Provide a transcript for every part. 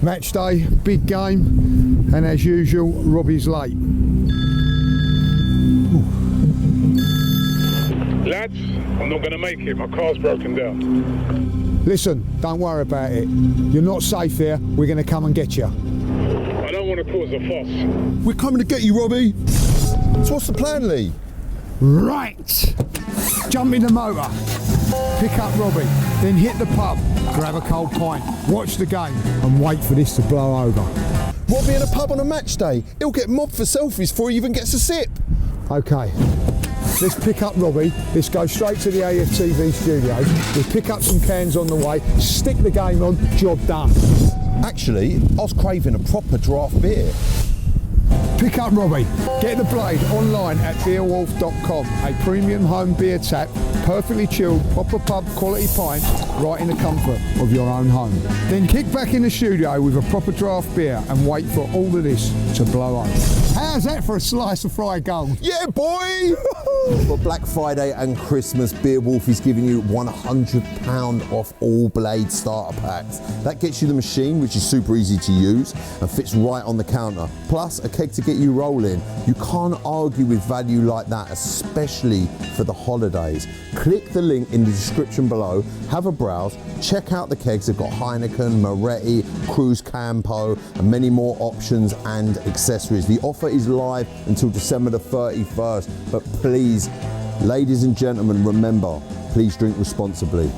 Match day, big game, and as usual, Robbie's late. Lads, I'm not going to make it. My car's broken down. Listen, don't worry about it. You're not safe here. We're going to come and get you. I don't want to cause a fuss. We're coming to get you, Robbie. So what's the plan, Lee? Right. Jump in the motor. Pick up Robbie. Then hit the pub. Grab a cold pint. Watch the game and wait for this to blow over. Robbie in a pub on a match day. He'll get mobbed for selfies before he even gets a sip. Okay. Let's pick up Robbie. Let's go straight to the AFTV studios. We'll pick up some cans on the way. Stick the game on. Job done. Actually, I was craving a proper draft beer. Pick up Robbie. Get the Blade online at Beerwulf.com. A premium home beer tap, perfectly chilled, proper pub quality pint, right in the comfort of your own home. Then kick back in the studio with a proper draft beer and wait for all of this to blow over. How's that for a slice of fried gold? Yeah, boy! For Black Friday and Christmas, Beerwulf is giving you £100 off all Blade starter packs. That gets you the machine, which is super easy to use and fits right on the counter. Plus a keg to get you rolling. You can't argue with value like that, especially for the holidays. Click the link in the description below, have a browse, check out the kegs. They've got Heineken, Moretti, Cruz Campo, and many more options and accessories. The offer is live until December the 31st, but please, ladies and gentlemen, remember, please drink responsibly.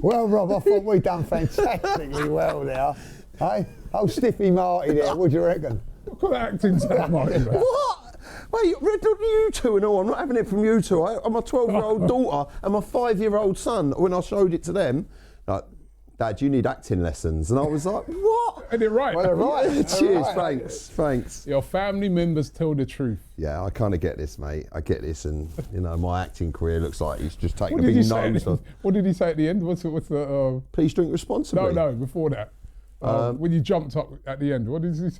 Well, Rob, I thought we'd done fantastically well there. Hey? Oh, Stiffy Marty there, what do you reckon? What kind of acting's that, Marty? What? Wait, you two and all, I'm not having it from you two. I'm my 12-year-old daughter and my 5-year-old son, when I showed it to them, like, Dad, you need acting lessons. And I was like, what? Ain't it right? Well, they're right. Yeah, cheers, thanks. Your family members tell the truth. Yeah, I kind of get this, mate. I get this, and you know, my acting career looks like he's just taking What a did, big he say nose. what did he say at the end? What's the Please drink responsibly. No, before that. When you jumped up at the end, what did he say?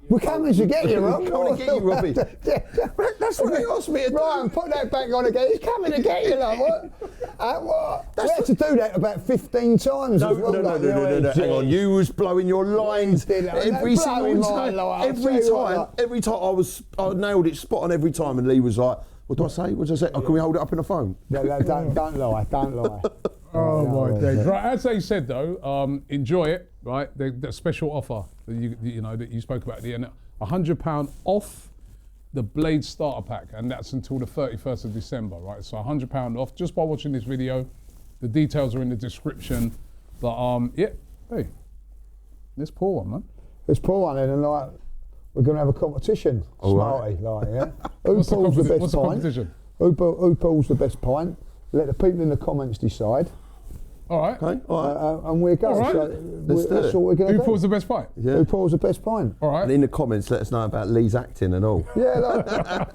We're coming to get you, Rob. We're coming to get you, Robbie. That's what they asked me to do. Right, and put that back on again. He's coming to get you, like what? What? We had to do that about 15 times. No, hang on. You was blowing your lines every single time. Every time I nailed it spot on every time, and Lee was like, "What do I say? What did I say? Oh, can we hold it up in the phone?" No, don't lie. Oh my days! Right, as they said though, enjoy it. Right, the special offer that you spoke about at the end, £100 off the Blade starter pack, and that's until the 31st of December. Right, so £100 off just by watching this video. The details are in the description. But yeah, hey, let's pour one, man. Let's pour one in, and like we're going to have a competition. Smarty, like yeah. Who pulls the best pint? Who pulls the best pint? Let the people in the comments decide. All right. Okay. All right. And we're going. All right. So that's what we're going to do. Who pours the best pint? Yeah. Who pours the best pint? All right. And in the comments, let us know about Lee's acting and all. Yeah.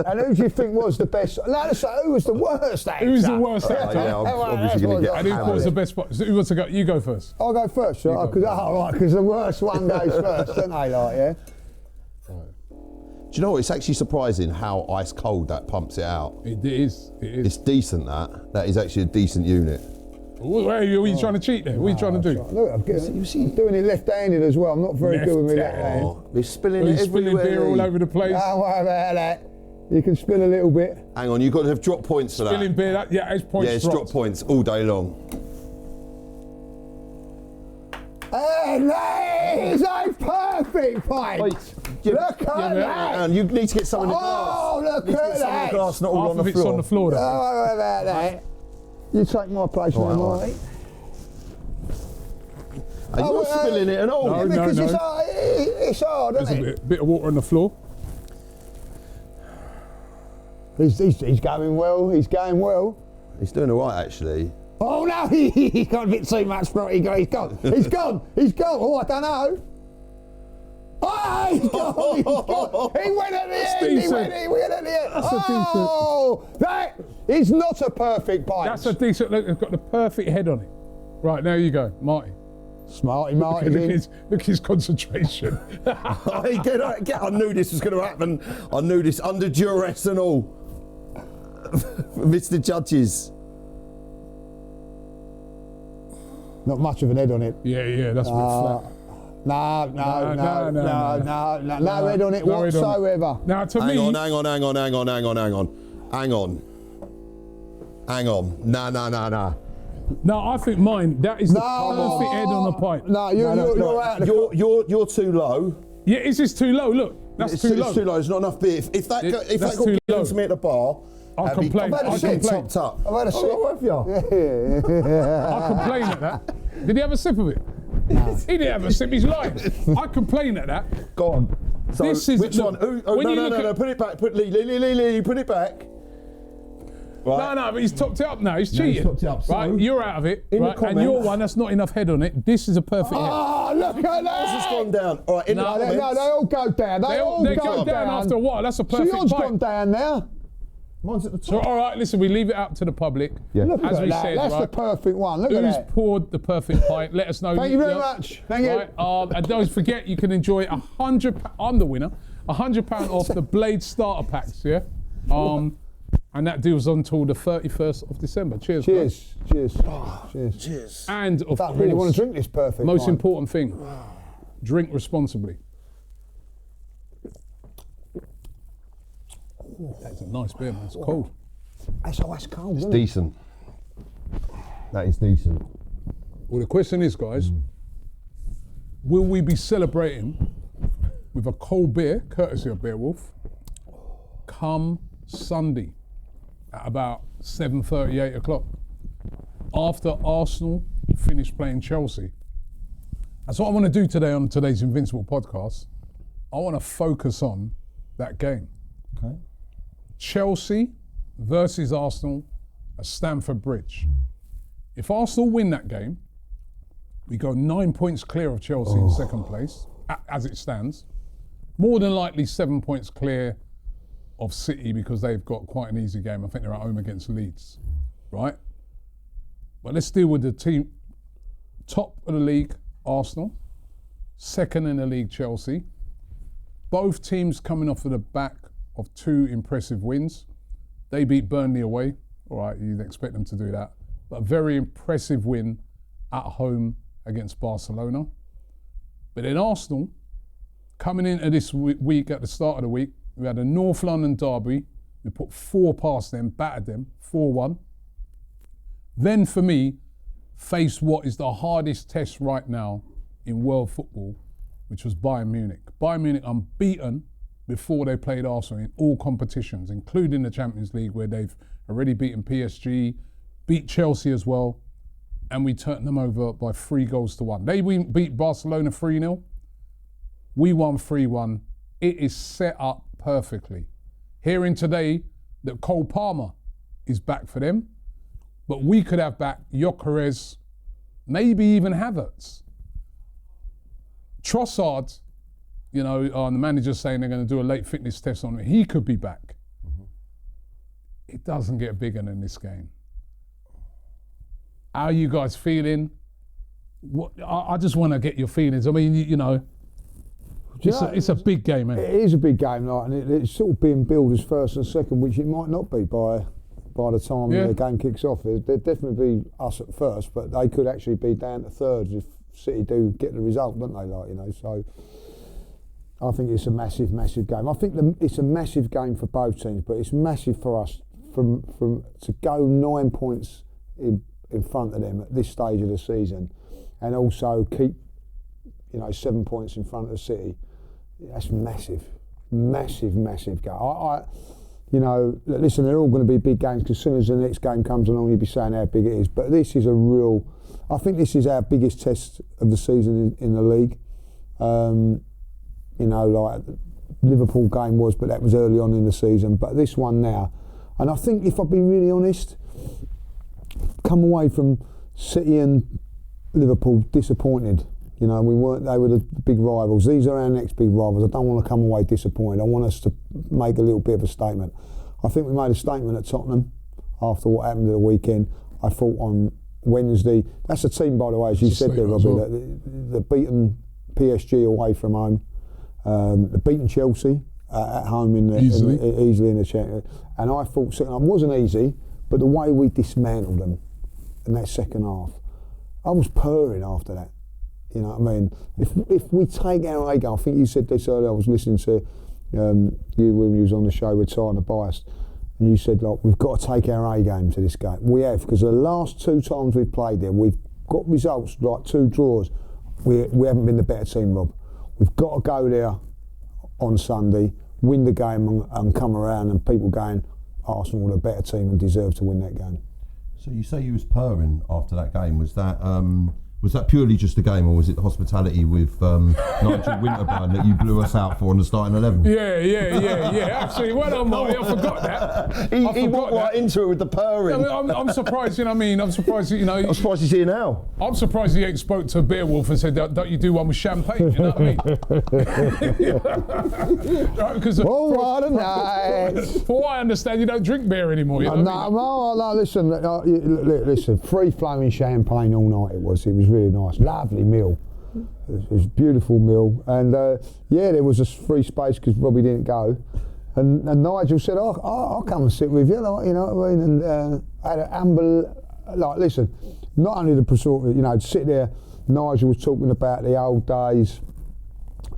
And who do you think was the best? Let us say who was the worst actor. Who's the worst actor? Yeah, I'm obviously going to get. And who pours the best pint? So who wants to go? You go first. I'll go first, right? Because the worst one goes first, don't they? Like, yeah. Do you know what? It's actually surprising how ice cold that pumps it out. It is. It's decent. That is actually a decent unit. Are you trying to cheat there? What are you trying to do? Look, I'm doing it left-handed as well. I'm not very good with my left hand. We're spilling it spilling everywhere. beer all over the place. Don't worry about that. You can spill a little bit. Hang on, you've got to have drop points for that. Spilling beer, it's points. Yeah, it's drop points all day long. And that is a perfect pint. Look at that. And you need to get some in the glass. Oh, look at Some in that. the glass, not all on the Half of floor. it's on the floor. Don't worry about that. You take my place now, Marty. And you're spilling it and all. No, because no. it's hard, There's isn't a it? bit of water on the floor. He's going well. He's going well. He's doing all right, actually. Oh no, he's got a bit too much, bro. He's gone. He's gone. Oh, I don't know. Oh, he went at the end. He went at the end. Oh, that is not a perfect pint. That's a decent look. It's got the perfect head on it. Right, now you go, Marty. Smarty Look Marty. at his concentration. I knew this was going to happen. I knew this under duress and all. Mr. Judges. Not much of an head on it. Yeah, that's a bit flat. No No head on it whatsoever. Now, to Hang me... on. Nah. No, I think mine, that is the perfect head on a pint. No, you're out. You're too low. Yeah, is this too low? Look, that's too low. It's too low. It's not enough beer. If that got given to me at the bar, I'll complain. I've had a sip. Topped up. I've had a sip. Have you? I complain at that. Did he have a sip of it? No. He didn't have a sip. He's lying. I complain at that. Go on. So this is which one? No. Put it back. Lee. Put it back. Right. No, but he's topped it up now. He's cheating. He's topped it up, so right, you're out of it. in the right, and comments- your one, that's not enough head on it. This is a perfect head. Oh, look at that! This has gone down. All right, in the comments. No, they all go down. They all go down after a while. That's a So perfect yours pint. gone down now. Mine's at the top. So, all right, listen, we leave it up to the public. Yeah. Look As at we that. said, That's right, the perfect one. Look at who's that. poured the perfect pint? Let us know. Thank you very much. Thank you. Right, and don't forget, you can enjoy £100. I'm the winner. £100 off the Blade starter packs. Yeah. And that deal's until the 31st of December. Cheers. Guys. Cheers. And of I course, really want to drink this perfect most wine. important thing: drink responsibly. That's a nice beer, man. It's cold. That's ice cold, isn't it? Decent. That is decent. Well, the question is, guys, will we be celebrating with a cold beer, courtesy of Beerwulf, come Sunday at about 7:30, 8 o'clock, after Arsenal finish playing Chelsea? That's what I want to do today on today's Invincible podcast. I want to focus on that game. Okay. Chelsea versus Arsenal at Stamford Bridge. If Arsenal win that game, we go 9 points clear of Chelsea in second place, as it stands. More than likely 7 points clear of City because they've got quite an easy game. I think they're at home against Leeds, right? But let's deal with the team. Top of the league, Arsenal. Second in the league, Chelsea. Both teams coming off of the back of two impressive wins. They beat Burnley away. All right, you'd expect them to do that. But a very impressive win at home against Barcelona. But then Arsenal, coming into this week, at the start of the week, we had a North London derby. We put 4 past them, battered them, 4-1. Then for me, faced what is the hardest test right now in world football, which was Bayern Munich. Bayern Munich unbeaten before they played Arsenal in all competitions, including the Champions League, where they've already beaten PSG, beat Chelsea as well, and we turned them over by 3-1. They beat Barcelona 3-0. We won 3-1. It is set up perfectly. Hearing today that Cole Palmer is back for them, but we could have back Gyökeres, maybe even Havertz. Trossard, you know, the manager's saying they're going to do a late fitness test on him. He could be back. It doesn't get bigger than this game. How are you guys feeling? I just want to get your feelings. I mean, you know, it's a big game, isn't it? It is a big game, like, and it's sort of being billed as first and second, which it might not be by the time the game kicks off. They'd definitely be us at first, but they could actually be down to thirds if City do get the result, don't they? Like, you know, so I think it's a massive, massive game. I think it's a massive game for both teams, but it's massive for us from to go 9 points in front of them at this stage of the season, and also keep, you know, 7 points in front of City. That's massive, massive, massive game. You know, listen, they're all going to be big games because as soon as the next game comes along, you'll be saying how big it is. But this is I think this is our biggest test of the season in the league. You know, like the Liverpool game was, but that was early on in the season. But this one now, and I think if I've been really honest, come away from City and Liverpool disappointed. You know, we weren't. They were the big rivals. These are our next big rivals. I don't want to come away disappointed. I want us to make a little bit of a statement. I think we made a statement at Tottenham after what happened at the weekend. I thought on Wednesday. That's a team, by the way, as you said there, Robbie. Well. The beaten PSG away from home. The beaten Chelsea at home easily in the Champions. And I thought it wasn't easy, but the way we dismantled them in that second half, I was purring after that. You know what I mean? If we take our A game, I think you said this earlier. I was listening to you when you was on the show with Ty and the Biased, and you said, like, we've got to take our A game to this game. We have, because the last 2 times we've played there, we've got results like 2 draws. We haven't been the better team, Rob. We've got to go there on Sunday, win the game, and come around, and people going, Arsenal are the better team and deserve to win that game. So you say you was purring after that game. Was that purely just a game, or was it the hospitality with Nigel Winterburn that you blew us out for on the starting 11? Yeah. Absolutely. Well done, Marty. I forgot that. He walked right into it with the purring. I'm surprised. You know what I mean? I'm surprised. You know. I'm surprised he's here now. I'm surprised he ain't spoke to Beerwulf and said, "Don't you do one with champagne?" You know what I mean? Right, because what a night! For what I understand, you don't drink beer anymore. You know no. Listen. Free flowing champagne all night. It was really nice, lovely meal. It was a beautiful meal, and there was a free space because Robbie didn't go, and Nigel said, I'll come and sit with you, like, you know what I mean, and I had an listen, not only the pursuit, you know, to sit there. Nigel was talking about the old days,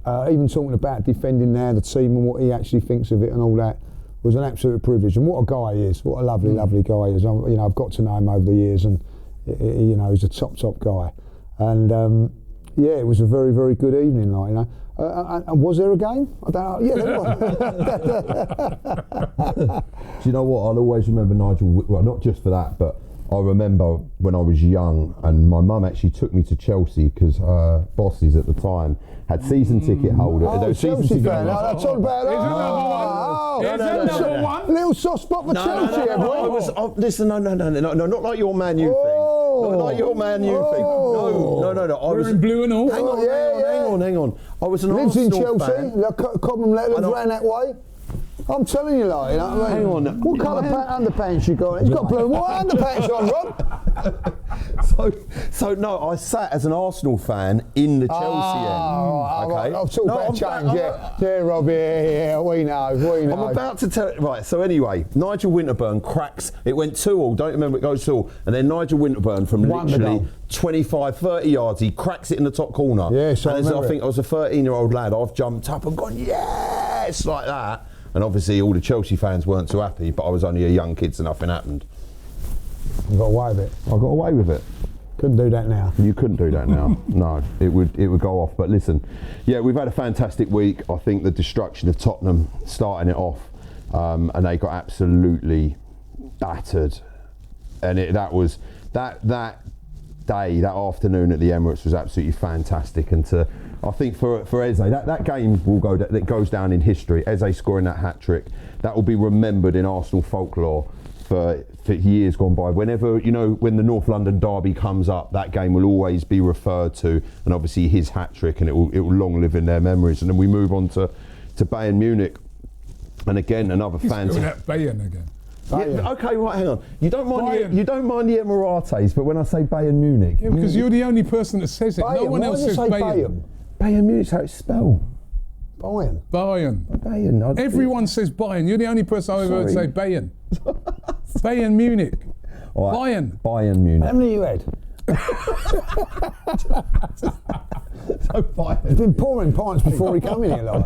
even talking about defending now the team and what he actually thinks of it and all that. Was an absolute privilege, and what a guy he is, what a lovely guy he is. You know, I've got to know him over the years, and you know, he's a top guy. And it was a very, very good evening, like, you know. And was there a game? I don't know. Yeah, there was. Do you know what? I'll always remember Nigel. Well, not just for that, but I remember when I was young, and my mum actually took me to Chelsea because her bosses at the time had season ticket holders. Chelsea fan. I talk about number one. Little soft spot for Chelsea, everyone. Listen, no, not like your Man U thing. Not like your Man U thing. No. We're in blue and all. Hang on. I was an Lives Arsenal in Chelsea. Cobham Letters ran that way. I'm telling you, like, you know what I mean? Hang on. What colour underpants you got? He's got blue. What underpants on, Rob? So no, I sat as an Arsenal fan in the Chelsea end. Okay. I'll talk about change. Yeah, Rob. Yeah, we know. I'm about to tell. Right. So anyway, Nigel Winterburn cracks. It went 2-2. Don't remember it goes 2-2, and then Nigel Winterburn from literally 25, 30 yards, he cracks it in the top corner. Yeah. So I think I was a 13-year-old lad. I've jumped up and gone, yes, like that. And obviously all the Chelsea fans weren't too happy, but I was only a young kid, so nothing happened. You got away with it. I got away with it. Couldn't do that now. You couldn't do that now. No, it would go off. But listen, yeah, we've had a fantastic week. I think the destruction of Tottenham starting it off, and they got absolutely battered. And that day, that afternoon at the Emirates was absolutely fantastic. And I think for Eze, that game that goes down in history. Eze scoring that hat-trick, that will be remembered in Arsenal folklore for years gone by. Whenever, you know, when the North London derby comes up, that game will always be referred to, and obviously his hat-trick, and it will long live in their memories. And then we move on to Bayern Munich, and again another fantastic. Bayern again. Yeah, okay, right, hang on. You don't mind the Emirates, but when I say Bayern Munich, yeah, because you're the only person that says it. Bayern. No one else says Bayern. Bayern Munich's how it's spelled. Bayern. Everyone says Bayern. You're the only person I've ever heard say Bayern. Bayern Munich. Right. Bayern Munich. How many you had? So Bayern. He's been pouring pints before he came in here, like.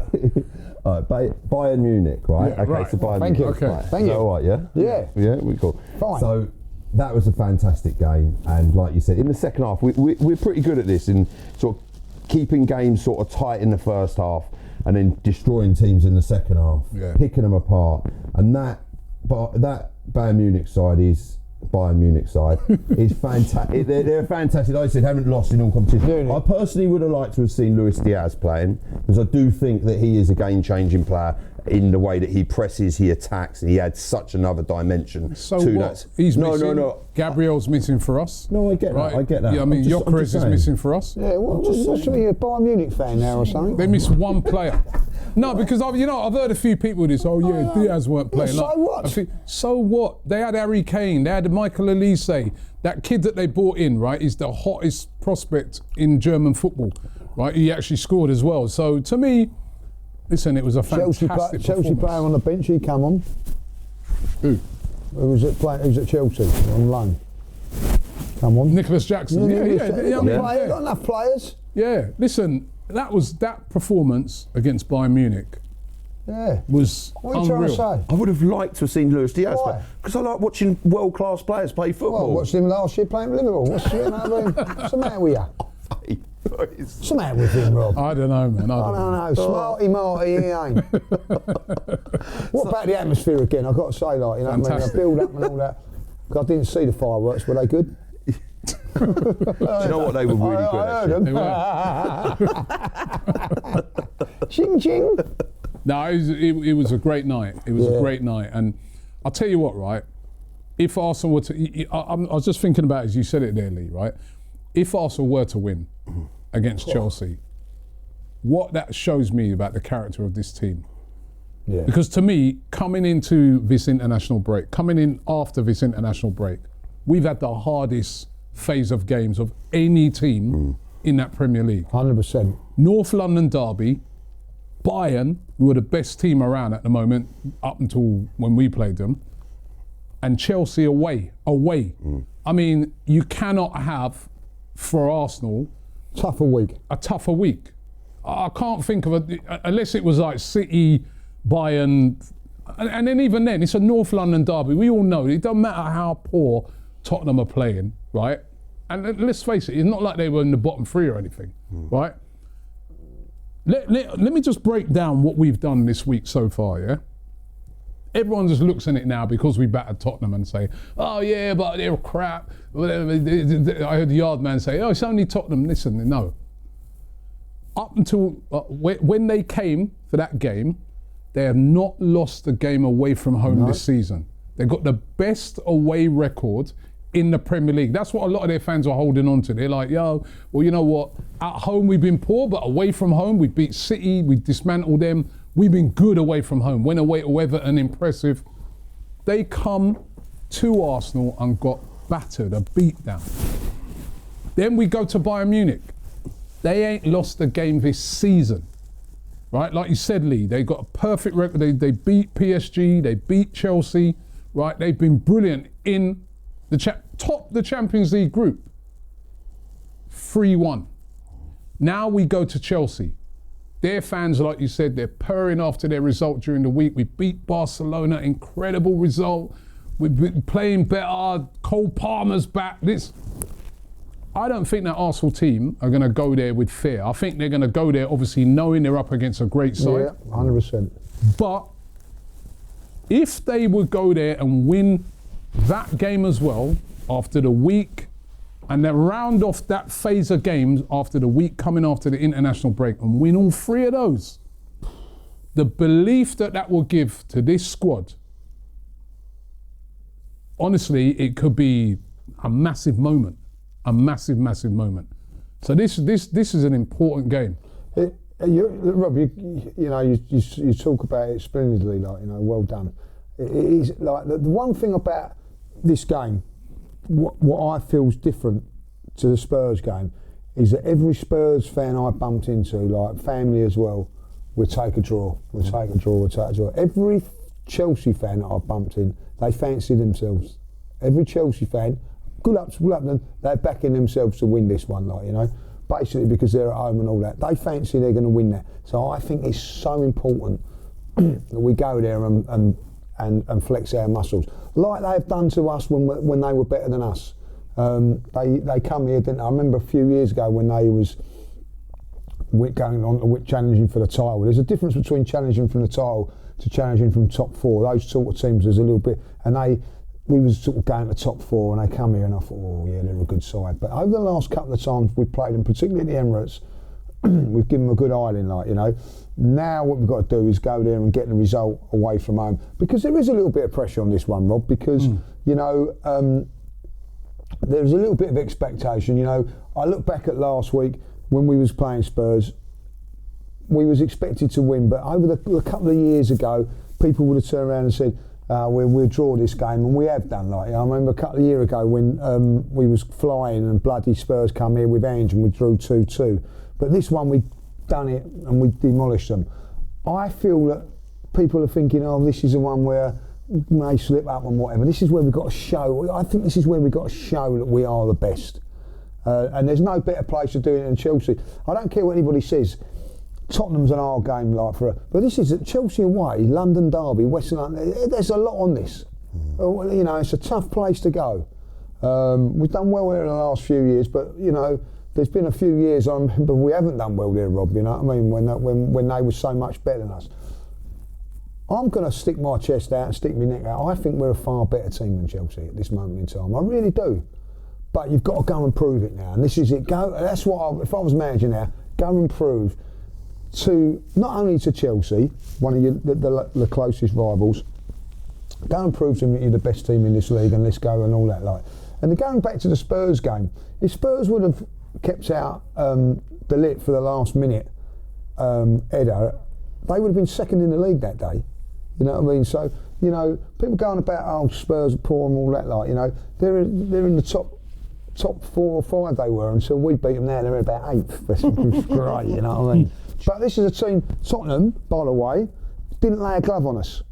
Bayern Munich, right? Yeah, okay, right. so Bayern Thank Munich. you. Right. Thank you. All right, yeah? Yeah. We're cool. Fine. So that was a fantastic game, and like you said, in the second half, we're pretty good at this in sort of keeping games sort of tight in the first half, and then destroying teams in the second half, picking them apart, and that Bayern Munich side is fantastic. They're fantastic. Like I said, haven't lost in all competitions. I personally would have liked to have seen Luis Diaz playing, because I do think that he is a game-changing player. in the way that he presses, he attacks, and he adds such another dimension So to what? that. He's no, missing. no. Gabriel's missing for us. No, I get right? that. I get that. Yeah, I mean, I'm just Gyökeres is saying. missing for us. Yeah, what's you a Bayern Munich fan now or something? They missed one player. No, because I've heard a few people this. Oh yeah, Diaz weren't playing. So what? I think, so what? They had Harry Kane. They had Michael Elise. That kid that they brought in, right, is the hottest prospect in German football. Right, he actually scored as well. So to me, listen, it was a fantastic Chelsea player on the bench. He come on. Who? Who was at Chelsea on loan? Come on. Nicholas Jackson. Got enough players. Yeah, listen, that performance against Bayern Munich. Yeah. Was what are you unreal. trying to say? I would have liked to have seen Luis Diaz Why? play because I like watching world-class players play football. Well, I watched him last year playing for Liverpool. What's the matter with you? What's the matter with him, Rob? I don't know, man. I don't know. Smarty Marty, he ain't. What about the atmosphere again? I've got to say, like, you know, what I mean, the build up and all that. I didn't see the fireworks. Were they good? Do you know what, they were really good? I heard them. Ching ching. No, it was a great night. It was a great night, and I'll tell you what, right? If Arsenal were to, I was just thinking about it as you said it there, Lee, right? If Arsenal were to win against Chelsea, what that shows me about the character of this team. Yeah. Because to me, coming into this international break, coming in after this international break, we've had the hardest phase of games of any team in that Premier League. 100%. North London derby, Bayern, who are the best team around at the moment, up until when we played them, and Chelsea away. I mean, you cannot have, for Arsenal, a tougher week. I can't think of unless it was like City, Bayern, and then even then, it's a North London derby. We all know it doesn't matter how poor Tottenham are playing, right? And let's face it, it's not like they were in the bottom three or anything, right? Let me just break down what we've done this week so far, yeah? Everyone just looks at it now because we battered Tottenham and say, oh yeah, but they're crap. I heard the yard man say, oh, it's only Tottenham. Listen, no. Up until when they came for that game, they have not lost a game away from home this season. They've got the best away record in the Premier League. That's what a lot of their fans are holding on to. They're like, yo, well, you know what? At home we've been poor, but away from home we beat City, we dismantled them. We've been good away from home. Went away to Everton, impressive. They come to Arsenal and got battered, a beatdown. Then we go to Bayern Munich. They ain't lost a game this season. Right, like you said, Lee, they got a perfect record. They beat PSG, they beat Chelsea, right? They've been brilliant in the top the Champions League group. 3-1. Now we go to Chelsea. Their fans, like you said, they're purring after their result during the week. We beat Barcelona, incredible result. We've been playing better. Cole Palmer's back. I don't think that Arsenal team are going to go there with fear. I think they're going to go there, obviously, knowing they're up against a great side. Yeah, 100%. But if they would go there and win that game as well, after the week, and then round off that phase of games after the week coming after the international break and win all three of those, the belief that will give to this squad, honestly, it could be a massive moment. A massive, massive moment. So this is an important game. Rob, you talk about it splendidly, like, you know, well done. It is like the one thing about this game, what I feel is different to the Spurs game, is that every Spurs fan I bumped into, like family as well, would take a draw. Every Chelsea fan that I bumped in, they fancy themselves. Every Chelsea fan, good luck to them, they're backing themselves to win this one, like, you know, basically because they're at home and all that. They fancy they're going to win that. So I think it's so important that we go there and flex our muscles, like they've done to us when they were better than us. They come here, didn't they? I remember a few years ago when they was going on to challenging for the title. There's a difference between challenging from the title to challenging from top four. Those sort of teams, there's a little bit, and we was sort of going to top four, and they come here, and I thought, oh yeah, they're a good side. But over the last couple of times we played them, particularly at the Emirates, we've given them a good island, like, you know. Now what we've got to do is go there and get the result away from home, because there is a little bit of pressure on this one, Rob, because you know, there's a little bit of expectation. You know, I look back at last week when we was playing Spurs, we was expected to win, but over a couple of years ago, people would have turned around and said, we'll draw this game, and we have done. Like, I remember a couple of years ago when we was flying and bloody Spurs come here with Ange and we drew 2-2. But this one we done it and we demolished them. I feel that people are thinking, oh, this is the one where we may slip up and whatever. This is where we've got to show. I think this is where we've got to show that we are the best. And there's no better place to do it than Chelsea. I don't care what anybody says. Tottenham's an hard game, like but this is at Chelsea away, London derby, West London. There's a lot on this. You know, it's a tough place to go. We've done well there in the last few years, but you know, there's been a few years I remember we haven't done well there, Rob. You know what I mean? When they were so much better than us. I'm going to stick my chest out and stick my neck out. I think we're a far better team than Chelsea at this moment in time. I really do. But you've got to go and prove it now, and this is it. Go. That's what. If I was manager now, go and prove. To not only to Chelsea, one of the closest rivals, go and prove to them that you're the best team in this league, and let's go and all that. Like, and then going back to the Spurs game, if Spurs would have kept out the lit for the last minute header, they would have been second in the league that day. You know what I mean? So you know, people going about, oh, Spurs are poor and all that. Like, you know, they're in the top 4 or 5 they were until we beat them. Now they're about 8th. That's great. You know what I mean? But this is a team, Tottenham, by the way, didn't lay a glove on us.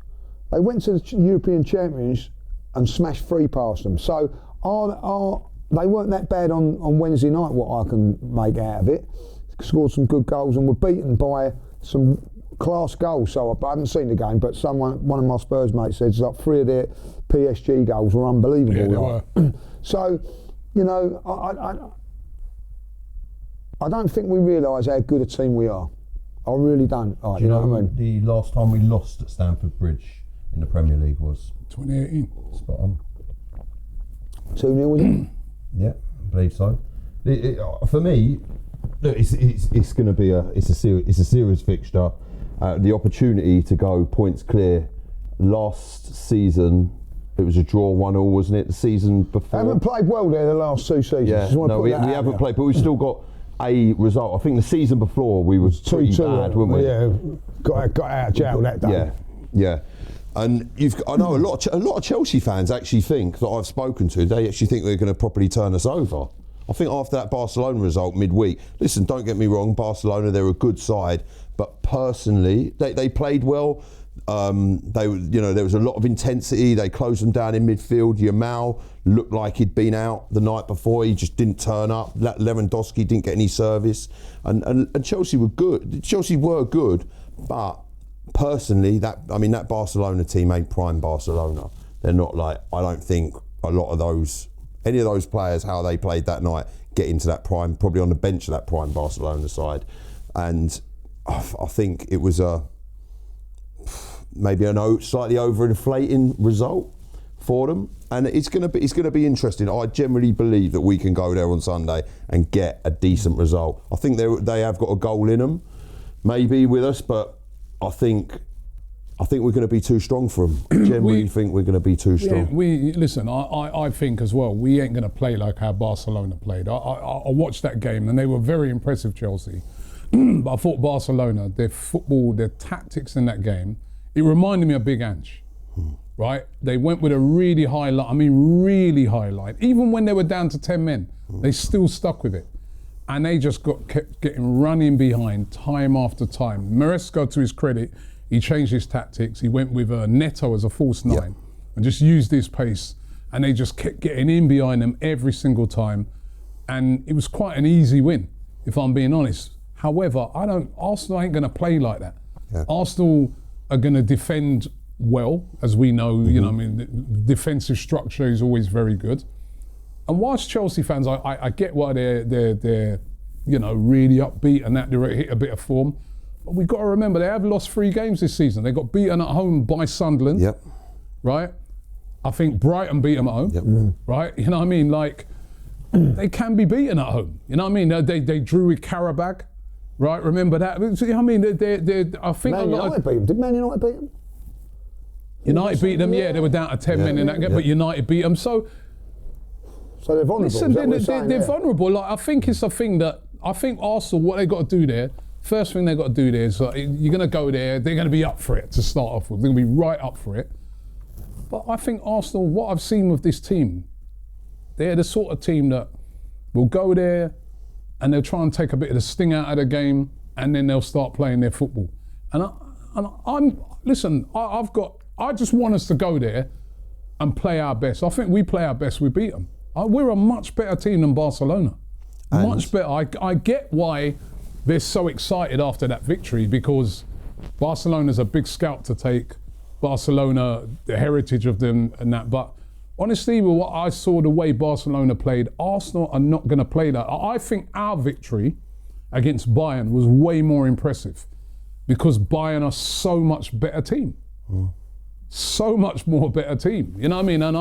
They went to the European Champions and smashed 3 past them. So they weren't that bad on Wednesday night, what I can make out of it. Scored some good goals and were beaten by some class goals. So I haven't seen the game, but one of my Spurs mates said like 3 of their PSG goals were unbelievable. Yeah, they were. So, you know, I don't think we realise how good a team we are. I really don't. Like, you know what I mean? The last time we lost at Stamford Bridge in the Premier League was 2018. Spot on. 2-0, was it? Yeah, I believe so. For me, look, it's going to be a serious fixture. The opportunity to go points clear. Last season, it was a draw 1-1, wasn't it? The season before. I haven't played well there the last 2 seasons. Yeah, no, we haven't played, but we've still got a result. I think the season before we was pretty bad, weren't we? Yeah, got out of jail that day. Yeah. And I know a lot of Chelsea fans actually think that I've spoken to. They actually think they're going to properly turn us over. I think after that Barcelona result midweek, listen, don't get me wrong, Barcelona, they're a good side, but personally, they played well. There was a lot of intensity. They closed them down in midfield. Yamal looked like he'd been out the night before. He just didn't turn up. Lewandowski didn't get any service, and Chelsea were good. Chelsea were good, but personally, that Barcelona team ain't prime Barcelona. They're not like, I don't think any of those players, how they played that night, get into that prime, probably on the bench of that prime Barcelona side. And I think it was maybe a slightly overinflating result for them, and it's going to be interesting. I generally believe that we can go there on Sunday and get a decent result. I think they have got a goal in them, maybe with us, but I think we're going to be too strong for them. Generally think we're going to be too strong. Yeah, I think as well, we ain't going to play like how Barcelona played. I watched that game and they were very impressive, Chelsea. But I thought Barcelona, their football, their tactics in that game, it reminded me of Big Ange, right? They went with a really high line, really high line. Even when they were down to 10 men, they still stuck with it. And they just kept getting running behind time after time. Maresca, to his credit, he changed his tactics. He went with Neto as a false 9 and just used his pace. And they just kept getting in behind them every single time. And it was quite an easy win, if I'm being honest. However, Arsenal ain't going to play like that. Yeah. Arsenal are going to defend well, as we know. You know, the defensive structure is always very good. And whilst Chelsea fans, I get why they're really upbeat and that they hit a bit of form. But we've got to remember they have lost 3 games this season. They got beaten at home by Sunderland. Yep. Right. I think Brighton beat them at home. Yep. Right. You know what I mean? Like, they can be beaten at home. You know what I mean? They drew with Karabakh. right? Remember that? I mean, I think Man United beat them. Did Man United beat them? United beat them, yeah, they were down to 10 men in that game, but United beat them. So they're vulnerable. Listen, they're vulnerable. Like, I think it's a thing that, I think Arsenal, what they got to do there, first thing they got to do there is, you're going to go there, they're going to be up for it to start off with. They're going to be right up for it. But I think Arsenal, what I've seen with this team, they're the sort of team that will go there and they'll try and take a bit of the sting out of the game, and then they'll start playing their football. And I just want us to go there and play our best. I think we play our best, we beat them. We're a much better team than Barcelona. Much better. I get why they're so excited after that victory, because Barcelona's a big scalp to take. Barcelona, the heritage of them and that. But honestly, with what I saw, the way Barcelona played, Arsenal are not going to play that. I think our victory against Bayern was way more impressive, because Bayern are so much better team. So much more better team. You know what I mean? And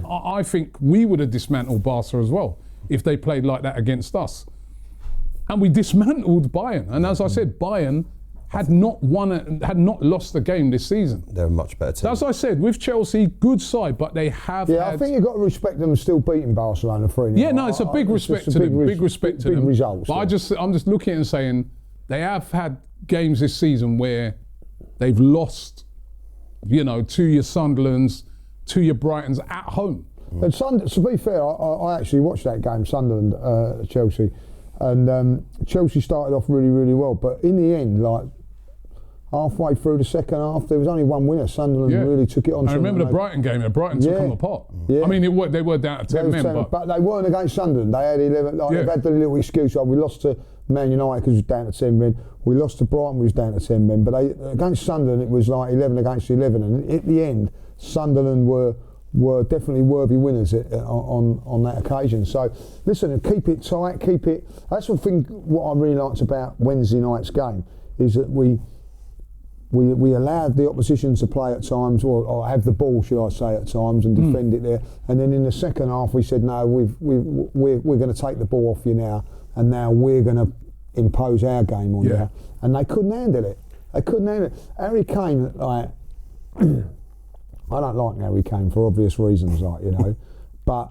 I think we would have dismantled Barca as well if they played like that against us. And we dismantled Bayern. And as I said, Bayern had not lost the game this season. They're a much better team. As I said, with Chelsea, good side, but they have I think you've got to respect them still beating Barcelona 3-0. Yeah, no, it's a big respect to them. Big respect to them. Big results. But I'm just looking and saying, they have had games this season where they've lost, you know, to your Sunderlands, to your Brightons at home. And to be fair, I actually watched that game, Sunderland, Chelsea, and Chelsea started off really, really well. But in the end, like halfway through the second half, there was only one winner. Sunderland really took it on. I remember the Brighton game. Brighton took them apart. Yeah. I mean, they were down to 10 men, but they weren't against Sunderland. They had 11. They've had the little excuse. We lost to Man United because it was down to 10 men. We lost to Brighton, which was down to 10 men. But against Sunderland, it was like 11 against 11. And at the end, Sunderland were definitely worthy winners on that occasion. So, listen, keep it tight, keep it. That's one thing. What I really liked about Wednesday night's game is that we allowed the opposition to play at times, or have the ball, should I say, at times, and defend it there. And then in the second half, we said, no, we're going to take the ball off you now, and now we're going to impose our game on you. And they couldn't handle it. Harry Kane, like, I don't like Harry Kane for obvious reasons, like, you know, but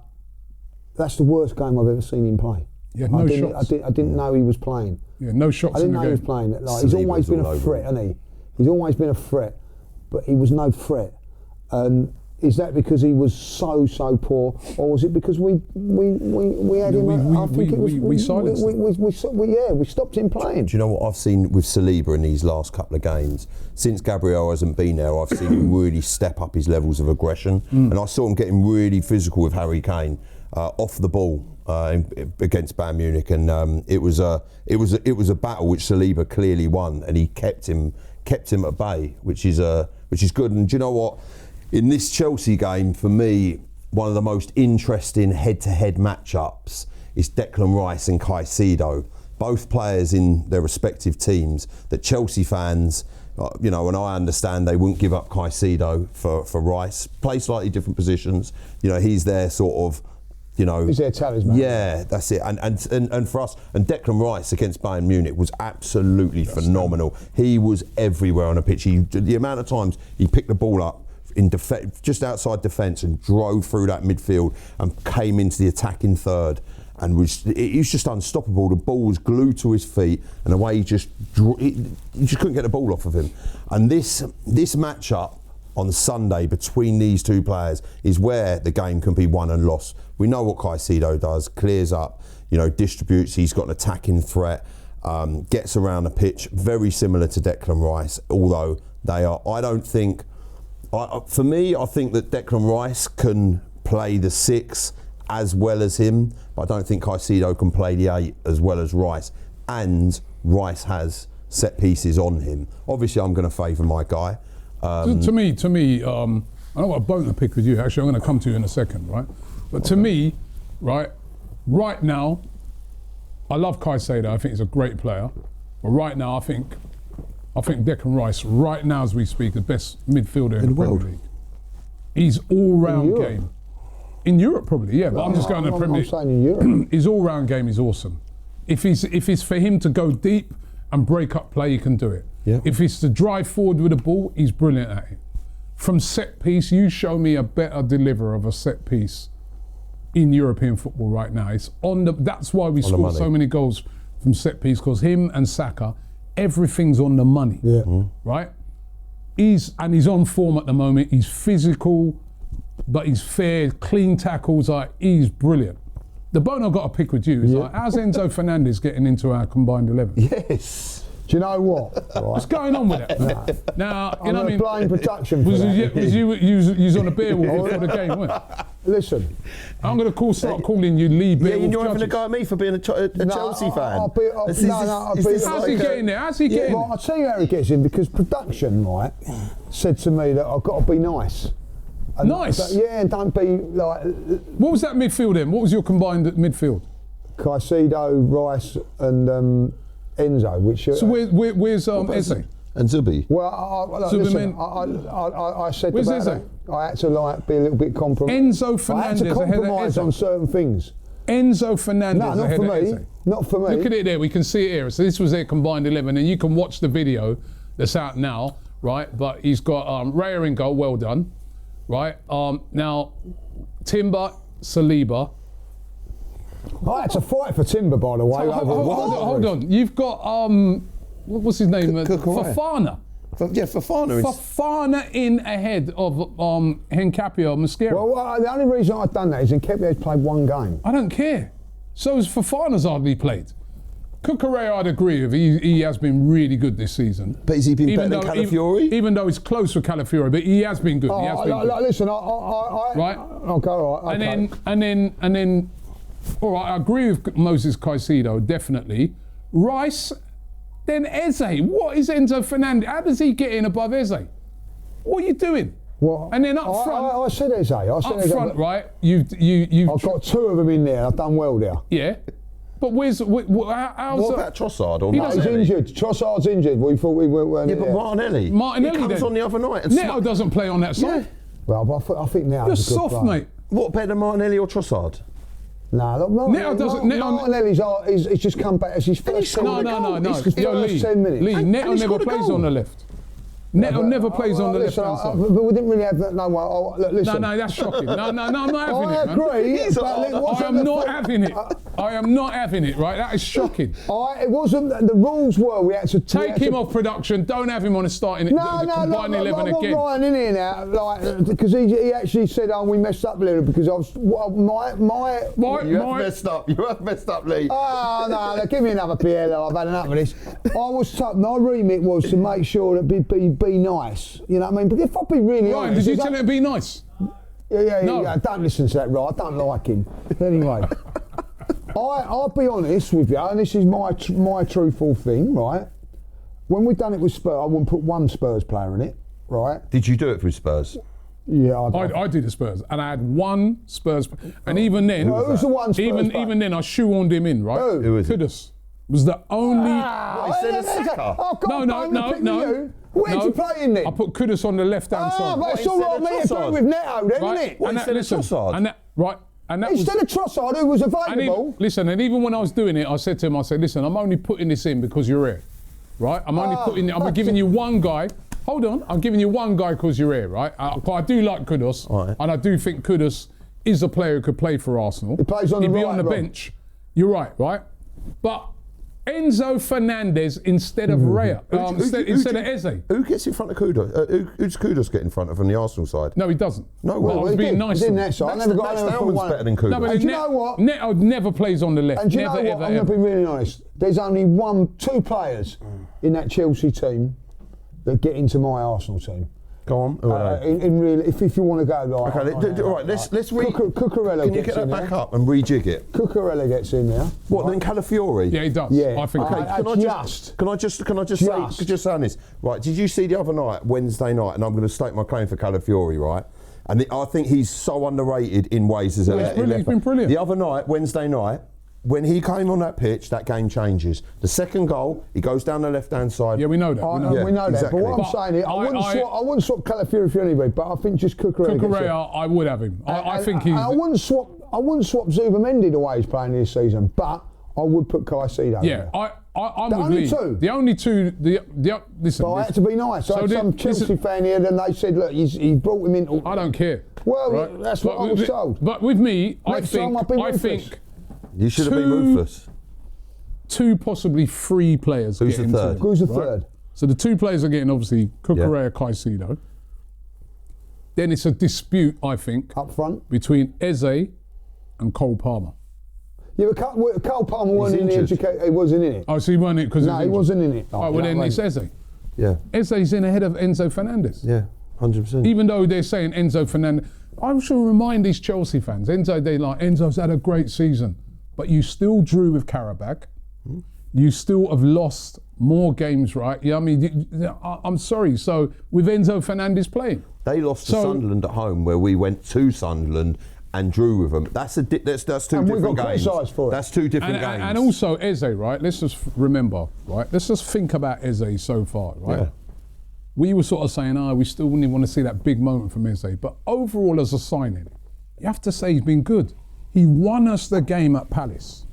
that's the worst game I've ever seen him play. Yeah, no shots. I didn't know he was playing. Yeah, no shots. I didn't know he was playing. Like, he's always been a threat, hasn't he? He's always been a threat, but he was no threat. And is that because he was so poor, or was it because we had him? I think it was we silenced him. We stopped him playing. Do you know what I've seen with Saliba in these last couple of games? Since Gabriel hasn't been there, I've seen him really step up his levels of aggression, and I saw him getting really physical with Harry Kane off the ball against Bayern Munich, and it was a battle which Saliba clearly won, and he kept him at bay, which is good. And do you know what? In this Chelsea game, for me, one of the most interesting head-to-head matchups is Declan Rice and Caicedo. Both players in their respective teams that Chelsea fans, you know, and I understand they wouldn't give up Caicedo for Rice. Play slightly different positions. You know, he's their sort of, you know, he's their talisman. Yeah, that's it. And for us, and Declan Rice against Bayern Munich was absolutely phenomenal. He was everywhere on the pitch. The amount of times he picked the ball up in just outside defence and drove through that midfield and came into the attacking third, and he was just unstoppable. The ball was glued to his feet, and the way he just couldn't get the ball off of him. And this matchup on Sunday between these two players is where the game can be won and lost. We know what Caicedo does: clears up, you know, distributes. He's got an attacking threat, gets around the pitch, very similar to Declan Rice. Although they are, I don't think. For me, I think that Declan Rice can play the 6 as well as him, but I don't think Caicedo can play the 8 as well as Rice. And Rice has set pieces on him. Obviously, I'm going to favour my guy. To me, I don't want a bone to pick with you. Actually, I'm going to come to you in a second, right? But to me, right now, I love Caicedo. I think he's a great player. But right now, I think Declan Rice, right now as we speak, the best midfielder in the Premier League. He's all-round game. In Europe, probably, yeah. But I'm just going to the Premier League. I'm saying in Europe. His all-round game is awesome. If it's for him to go deep and break up play, he can do it. Yeah. If it's to drive forward with the ball, he's brilliant at it. From set piece, you show me a better deliverer of a set piece in European football right now. It's on the. That's why we score so many goals from set piece, because him and Saka, everything's on the money. Yeah. Right? He's on form at the moment. He's physical, but he's fair, clean tackles. He's brilliant. The bone I've got to pick with you is like, how's Enzo Fernandez getting into our combined 11? Yes. Do you know what? What's going on with it? Now, you know what I mean? Blame production for that. Was you on a Beerwulf before the game, weren't you? Listen, I'm going to start calling you Lee Beerwulf. Yeah, you're judges. having a go at me for being a Chelsea fan. How's he getting there? How's he getting Well, I'll tell you how he gets in, because production, right, said to me that I've got to be nice. Nice? Yeah, and don't be like... What was that midfield then? What was your combined midfield? Caicedo, Rice and Enzo, which... So where's Eze? And Zubi. Well, listen, I said Where's about Eze? that. I had to be a little bit compromised. Enzo Fernandez I had to ahead of compromise Eze. on certain things. Enzo Fernandez No, not ahead for of me. Eze. Not for me. Look at it there, we can see it here. So this was their combined 11, and you can watch the video that's out now, right? But he's got Raya in goal, well done, right? Now, Timber, Saliba. I had to fight for Timber, by the way. Hold on. You've got, what's his name? Fofana. Fofana. Fofana in ahead of Hincapie Mosquera. Well, the only reason I've done that is Hincapie's played one game. I don't care. So has Fofana's hardly played. Cucurella, I'd agree with. He has been really good this season. But has he been better than Calafiori? Even though he's close with Calafiori, but he has been good. He has been good. Listen, right? Okay, all right. Okay. And then, all right, I agree with Moses Caicedo, definitely. Rice, then Eze. What is Enzo Fernandez? How does he get in above Eze? What are you doing? What? And then up front. I said Eze. Up front, right? You've I've got two of them in there. I've done well there. Yeah. But how's what about Trossard? Or He's injured. Trossard's injured. We thought we weren't. Yeah, but Martinelli. He comes then. On the other night. And Neto doesn't play on that side. Yeah. Well, I think now. You're soft, mate. What, better than Martinelli or Trossard? No, Neto doesn't. Martinelli's he's just come back as his first. No. Yo, Lee. 10 minutes. Lee, Neto never plays on the left. Neto never plays on the left hand side. But we didn't really have that. No, listen. No, that's shocking. No, I'm not having it, man. I agree. I am not having it. I am not having it, right? That is shocking. It wasn't. The rules were we had to take him off production. Don't have him on a starting the combined 11 again. No, Ryan in here now, like, because he actually said, "Oh, we messed up a little," because I was You have messed up. You have messed up, Lee. Oh no, give me another PLO. I've had enough of this. I was tough. My remit was to make sure that be nice. You know what I mean? But if I be really Ryan, honest, did you tell him to be nice? Yeah. Don't listen to that, right? I don't like him. Anyway, I'll be honest with you, and this is my truthful thing, right? When we done it with Spurs, I wouldn't put one Spurs player in it, right? Did you do it with Spurs? Yeah, I did the Spurs, and I had one Spurs, and even then, who's the one Spurs even then, I shoehorned him in, right? Who is it? Kudus was the only. No. Where did you play in then? I put Kudus on the left-hand side. But it's all right, me to do with Neto, then, right? isn't it? And that, listen, Trossard? and that instead of Trossard, who was available. And even when I was doing it, I said to him, listen, I'm only putting this in because you're here, right? I'm giving you one guy. Hold on, I'm giving you one guy because you're here, right? I do like Kudus, right. And I do think Kudus is a player who could play for Arsenal. He plays on the right. He'd be on the bench. You're right? But Enzo Fernandez instead of Raya, instead of Eze. Who gets in front of Kudus? Who's Kudus get in front of on the Arsenal side? No, he doesn't. No, well, I was being nice. He's in that side. Max Dowman's better than Kudus. No, but and do you know what? Neto never plays on the left. And do you never, know what? ever, I'm going to ever. be really honest. There's only two players in that Chelsea team that get into my Arsenal team. Go on. Who are they? In really, if you want to go like. Okay, all right. Let's Cucurella Can you get that back up and rejig it? Cucurella gets in there. What then? Calafiori? Yeah, he does. Yeah. I think. Okay, can I just say on this? Right, did you see the other night, Wednesday night, and I'm going to stake my claim for Calafiori, right? And I think he's so underrated in ways as a he's been brilliant. The other night, Wednesday night, when he came on that pitch, that game changes. The second goal, he goes down the left-hand side. Yeah, we know that. We know that. Exactly. But what I'm saying is, I wouldn't swap Calafiori for anybody, but I think just Cucurella, I would have him. I think he's. I wouldn't swap Zubimendi the way he's playing this season, but I would put Caicedo Yeah, there. I'm The with only Lee. two? The only two. Listen. But I had to be nice. I had some Chelsea fan here, and they said, look, he brought him into... I don't care. Well, right? that's what I was told. But with me, Next time I'll be ruthless. You should have been ruthless. 2, possibly 3 players. Who's the third? Who's the third? So the 2 players are getting obviously Cucurella, Caicedo. Then it's a dispute, I think, Up front? between Eze and Cole Palmer. Yeah, but Cole Palmer wasn't in the education. He wasn't in it. Oh, so he weren't in it because No, he wasn't in it. All right, well then it's Eze. Yeah. Eze's in ahead of Enzo Fernandez. Yeah, 100%. Even though they're saying Enzo Fernandez, I should remind these Chelsea fans, Enzo's had a great season, but you still drew with Karabakh. You still have lost more games, right? Yeah, I mean, I'm sorry. So with Enzo Fernandez playing, They lost to Sunderland at home, where we went to Sunderland and drew with them. That's two And we different got games. criticised for it. That's 2 different games. and also Eze, right? Let's just remember, right? Let's just think about Eze so far, right? Yeah. We were sort of saying, we still wouldn't want to see that big moment from Eze. But overall, as a signing, you have to say he's been good. He won us the game at Palace.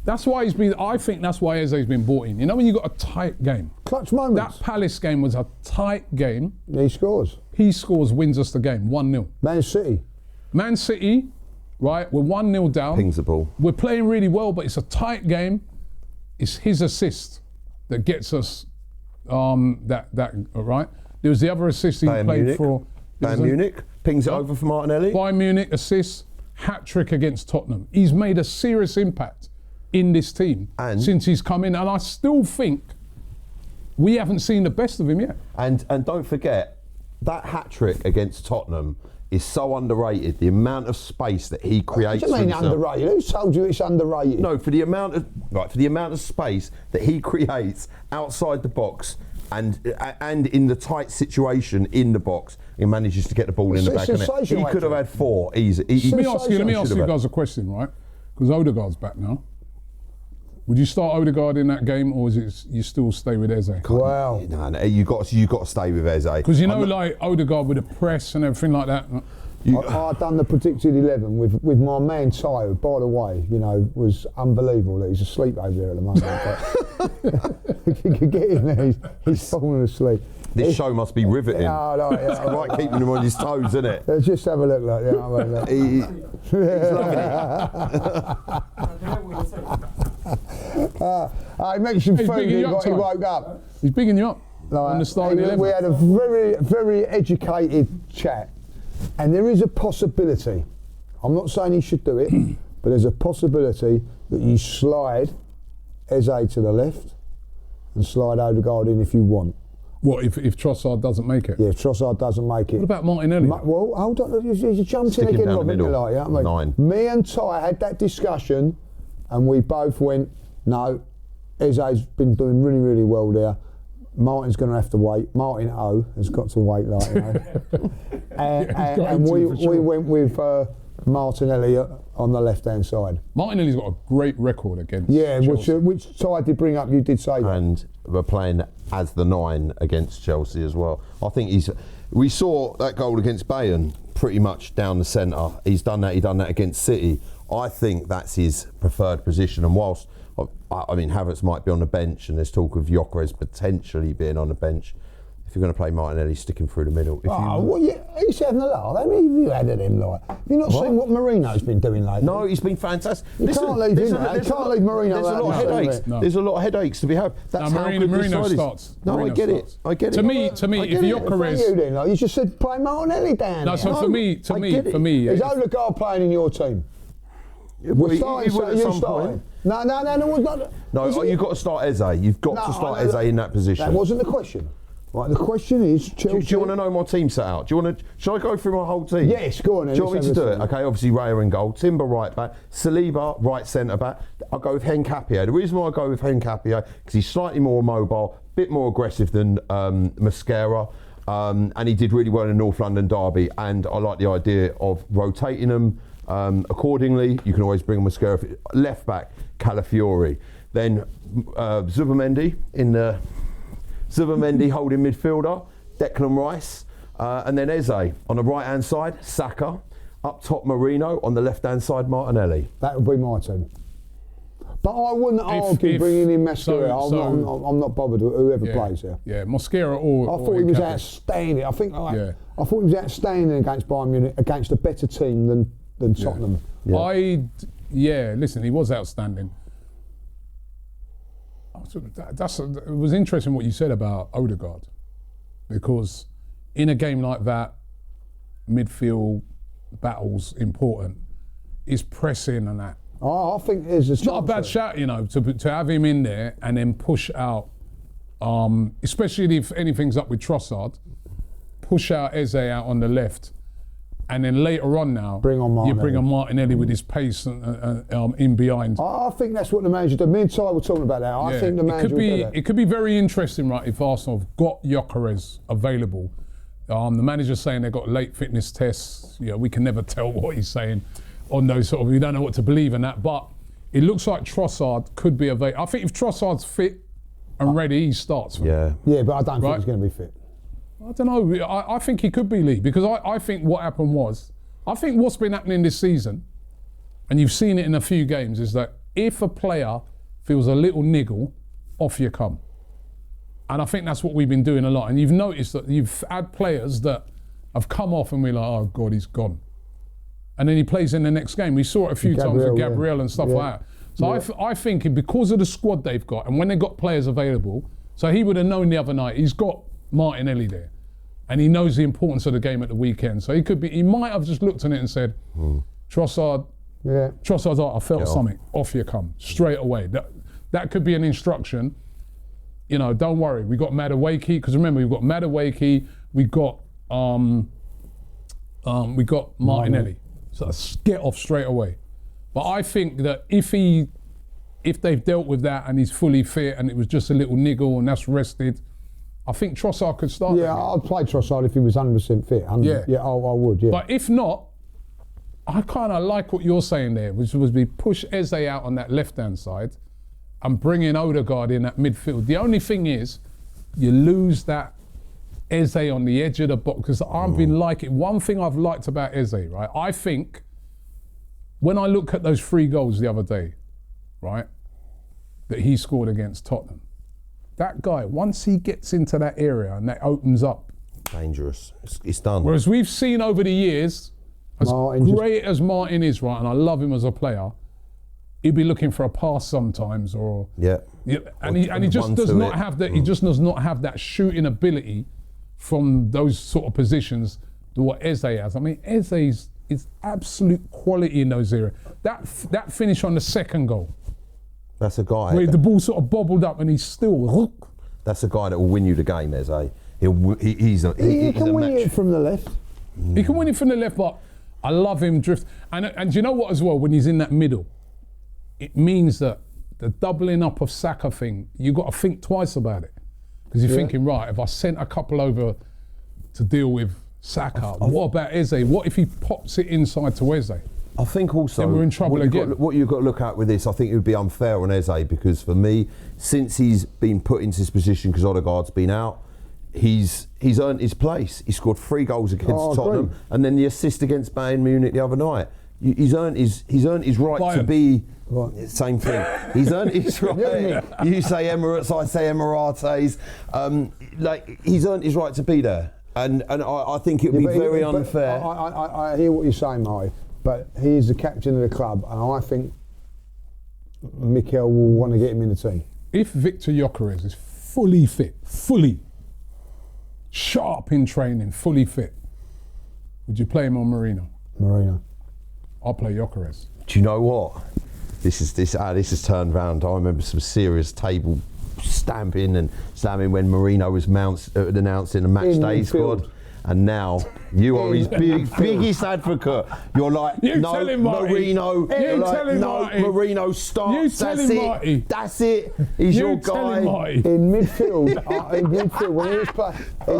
That's why he's been. I think that's why Eze's been bought in. You know, when you got a tight game, Clutch moments. that Palace game was a tight game. He scores. He scores, wins us the game, 1-0. Man City. Man City, right? We're 1-0 down. Pings the ball. We're playing really well, but it's a tight game. It's his assist that gets us that right. There was the other assist he Bayern played Munich. for. Bayern Munich pings it over for Martinelli. Bayern Munich assist, hat trick against Tottenham. He's made a serious impact in this team since he's come in, and I still think we haven't seen the best of him yet. And don't forget, that hat trick against Tottenham is so underrated. The amount of space that he creates. What do you mean for himself. underrated? Who told you it's underrated? No, for the amount of space that he creates outside the box and in the tight situation in the box, he manages to get the ball in the back of it. He could have had 4 easy. Let me ask you guys a question, right? Because Odegaard's back now. Would you start Odegaard in that game, or is it you still stay with Eze? Wow. No, you got to stay with Eze. Because like Odegaard with the press and everything like that. I done the predicted 11 with my man Ty, who, by the way, was unbelievable. He's asleep over there at the moment. But you could get in there, he's falling asleep. This show must be riveting. It's right keeping him on his toes, isn't it? Let's just have a look like that. He's loving it. I mentioned He's food, bigging you up, he Ty. woke up. He's bigging you up on the start of the 11. We had a very, very educated chat, and there is a possibility, I'm not saying he should do it, but there's a possibility that you slide Eze to the left and slide Odegaard in if you want. What, if Trossard doesn't make it? Yeah, if Trossard doesn't make it. What about Martinelli? Well, hold on, you jumped in Stick him again, down the Robin, middle. like, I mean, 9. Me and Ty had that discussion, and we both went, no, Eze's been doing really, really well there. Martin's going to have to wait. Martin O has got to wait, and we went with Martinelli on the left-hand side. Martinelli's got a great record against Chelsea. which Ty did bring up, you did say that. And we're playing as the 9 against Chelsea as well. I think we saw that goal against Bayern pretty much down the centre. He's done that against City. I think that's his preferred position, and whilst I mean, Havertz might be on the bench, and there's talk of Gyökeres potentially being on the bench. If you're going to play Martinelli, stick him through the middle. He's having a laugh. How many have you had at him, like? Have you not seen what Marino's been doing lately? No, he's been fantastic. You can't leave him out. You can't leave Marino out. There's a lot of headaches. No. There's a lot of headaches to be had. That's how good this Marino side is. starts. No, Marino I get starts. it. I get it. To me, if Gyökeres... You just said play Martinelli down. No, so for me, is Odegaard playing in your team? We're starting. You're starting. No, not. No, you've got to start Eze. You've got to start Eze in that position. That wasn't the question. Right, the question is Chelsea. Do you want to know my team set out? Shall I go through my whole team? Yes, go on then. Do you want me to do it? Okay, obviously Raya in goal, Timber right back, Saliba right centre back. I'll go with Nketiah. The reason why I go with Nketiah because he's slightly more mobile, a bit more aggressive than Mascara, and he did really well in the North London derby. And I like the idea of rotating them accordingly. You can always bring Mascara left back, Calafiori. Then Zubimendi in the. Zubimendi holding midfielder, Declan Rice, and then Eze on the right-hand side, Saka, up top Marino, on the left-hand side Martinelli. That would be my team. But I wouldn't argue bringing in Mosquera. so- I'm not bothered with whoever plays there. Yeah, Mosquera or I thought he was Nketiah. outstanding. I thought he was outstanding against Bayern Munich, against a better team than Tottenham. Listen, he was outstanding. It was interesting what you said about Odegaard, because in a game like that, midfield battle's important. Is pressing and that. I think there's a It's not a bad shout, you know, to have him in there and then push out, especially if anything's up with Trossard, push out Eze out on the left, and then later on now, bring on Martinelli. You bring on Martinelli with his pace and in behind. I think that's what the manager did. Me and Ty were talking about that. I think the manager will do that. It could be very interesting, right, if Arsenal have got Gyökeres available. The manager's saying they've got late fitness tests. You know, we can never tell what he's saying on those sort of, we don't know what to believe in that, but it looks like Trossard could be available. I think if Trossard's fit and ready, he starts. Yeah, but I don't think he's going to be fit. I don't know. I think he could be, Lee, because I think what happened was, I think what's been happening this season, and you've seen it in a few games, is that if a player feels a little niggle, off you come. And I think that's what we've been doing a lot. And you've noticed that you've had players that have come off and we're like, oh God, he's gone. And then he plays in the next game. We saw it a few times with Gabriel and stuff like that. So I think because of the squad they've got and when they've got players available, so he would have known the other night, he's got Martinelli there. And he knows the importance of the game at the weekend. So he might have just looked at it and said, Trossard, I felt something, off you come, straight away. That could be an instruction. You know, don't worry, we got Madueke, because remember, we've got Madueke, we got Martinelli. So get off straight away. But I think that if they've dealt with that and he's fully fit and it was just a little niggle and that's rested, I think Trossard could start. Yeah, I'd play Trossard if he was 100% fit. I would. Yeah. But if not, I kind of like what you're saying there, which was we push Eze out on that left-hand side and bring in Odegaard in that midfield. The only thing is, you lose that Eze on the edge of the box, because I've been liking, one thing I've liked about Eze, right? I think when I look at those 3 goals the other day, right, that he scored against Tottenham, that guy, once he gets into that area and that opens up, dangerous. It's done. Whereas we've seen over the years, as great as Martin is, right, and I love him as a player, he'd be looking for a pass sometimes, and he just does not have that. He just does not have that shooting ability from those sort of positions to what Eze has. I mean, Eze is absolute quality in those areas. That finish on the second goal. That's a guy. Where the ball sort of bobbled up and he's still. That's a guy that will win you the game, Eze. He can win it from the left. He can win it from the left, but I love him drift. And you know what as well, when he's in that middle, it means that the doubling up of Saka thing, you've got to think twice about it. Because you're thinking, right, if I sent a couple over to deal with Saka, what about Eze? What if he pops it inside to Eze? I think also, then we're in trouble again. What you've got to look at with this, I think it would be unfair on Eze, because for me, since he's been put into this position, because Odegaard's been out, he's earned his place. He scored 3 goals against Tottenham, and then the assist against Bayern Munich the other night. He's earned his right Bayern. to be. Same thing. He's earned his right. You say Emirates, I say Emirates. He's earned his right to be there, and I think it would be very unfair. I hear what you're saying, Marty, but he's the captain of the club, and I think Mikel will want to get him in the team. If Victor Gyökeres is fully fit, fully sharp in training, fully fit, would you play him on Marino? Marino. I'll play Gyökeres. Do you know what? This has turned round. I remember some serious table stamping and slamming when Marino was announcing a match day squad. And now you are his biggest advocate. You're like, no, Marino. Marino starts. That's it. That's it. He's your guy. In midfield, when he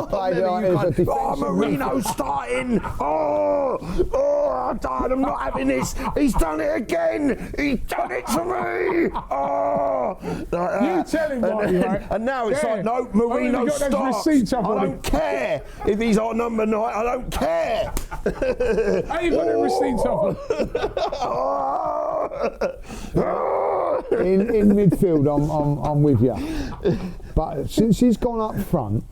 played as a defensive. Marino's starting. I'm not having this. He's done it again. He's done it to me. You tell him, Marty, right? And now it's like, no, Marino starts. I don't care if he's our number 9. I don't care. How you got the receipts up? in midfield, I'm with you. But since he's gone up front,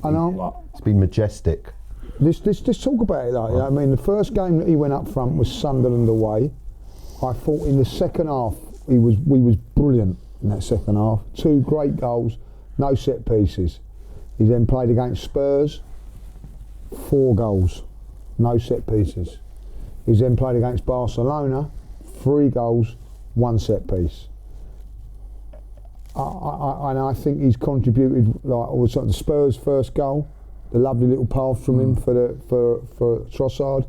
and it's been majestic. Let's talk about it. Like, I mean, the first game that he went up front was Sunderland away. I thought in the second half we was brilliant in that second half. 2 great goals, no set pieces. He then played against Spurs, 4 goals, no set pieces. He's then played against Barcelona, 3 goals, 1 set piece. And I think he's contributed, like also the Spurs' first goal, the lovely little pass from him for Trossard.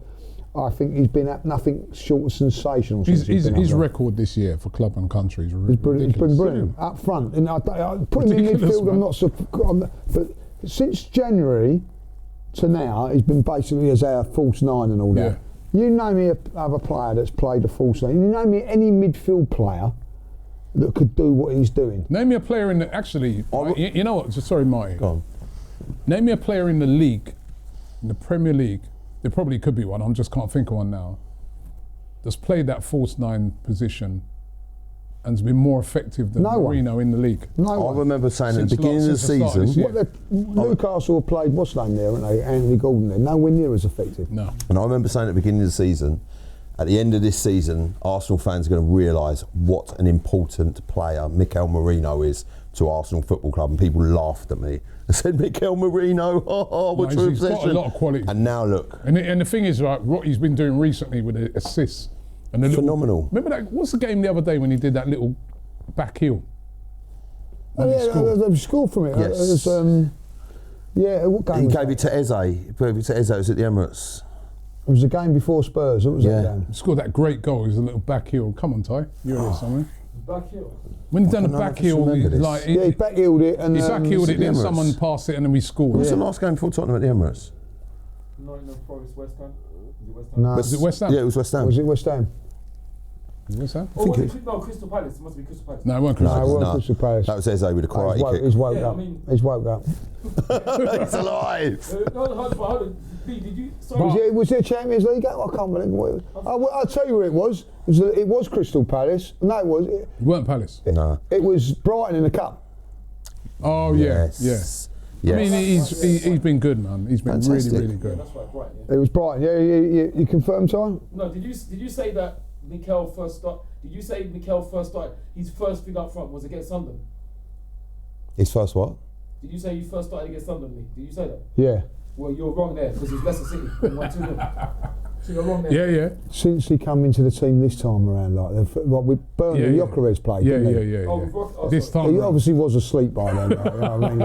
I think he's been at nothing short of sensational. His record this year for club and country is ridiculous. He's been brilliant up front. And I put him in midfield. But since January to now, he's been basically as our false 9 and all that. You name me another player that's played a false 9. You name me any midfield player that could do what he's doing. Name me a player in the you know what? Sorry, Marty. Go on. Name me a player in the league, in the Premier League. There probably could be one. I just can't think of one now. That's played that false 9 position and has been more effective than Marino in the league. I remember saying at the beginning of the season, Newcastle have played what's name there, haven't they? Anthony Gordon there. Nowhere near as effective. No. And I remember saying at the beginning of the season, at the end of this season, Arsenal fans are going to realise what an important player Mikel Merino is to Arsenal Football Club, and people laughed at me and said, Mikel Merino, what's your obsession? He's got a lot of quality. And now look. And the thing is, right, what he's been doing recently with the assists. And the phenomenal. Remember that, what's the game the other day when he did that little back heel? They scored from it. Yes. What game He was gave it to Eze. It was at the Emirates. It was the game before Spurs. What was that game? He scored that great goal. It was a little back heel. Come on, Ty. You're here somewhere. Back heel? When he done a back heel, he back heeled it. And he back heeled it, then someone passed it and then we scored. What was the last game before Tottenham at the Emirates? Nottingham Forest, West Ham? No. Was it West Ham? Yeah, it was West Ham. Was it West Ham? What's that? Oh, no, Crystal Palace. It must be Crystal Palace. No, it wasn't Crystal No, it Palace. wasn't Crystal Palace. That was Eze with a karate kick. He's woke up. I mean- He's woke up. He's alive. Hold on. B, did you? Sorry. Was it Champions League? I can't believe what it was. I'll tell you where it was. It was Crystal Palace. No, it was. It weren't Palace. No. It was Brighton in the cup. Oh, yeah. Yes. I mean, he's been good, man. He's been Fantastic. really, really good. That's right, Brighton. It was Brighton. Yeah, you confirmed, Ty? No, did you say that Mikel first start? Did you say Mikel first started? His first thing up front was against Sunderland. His first what? Did you say you first started against Sunderland? Did you say that? Yeah. Well, you're wrong there because it's Leicester City. 1-2. So you're wrong there. Yeah. Since he come into the team this time around, like with Burnley, Jokeres played, didn't he? Yeah. Oh, This sorry. time He round. obviously was asleep by then. Like, you know what I mean?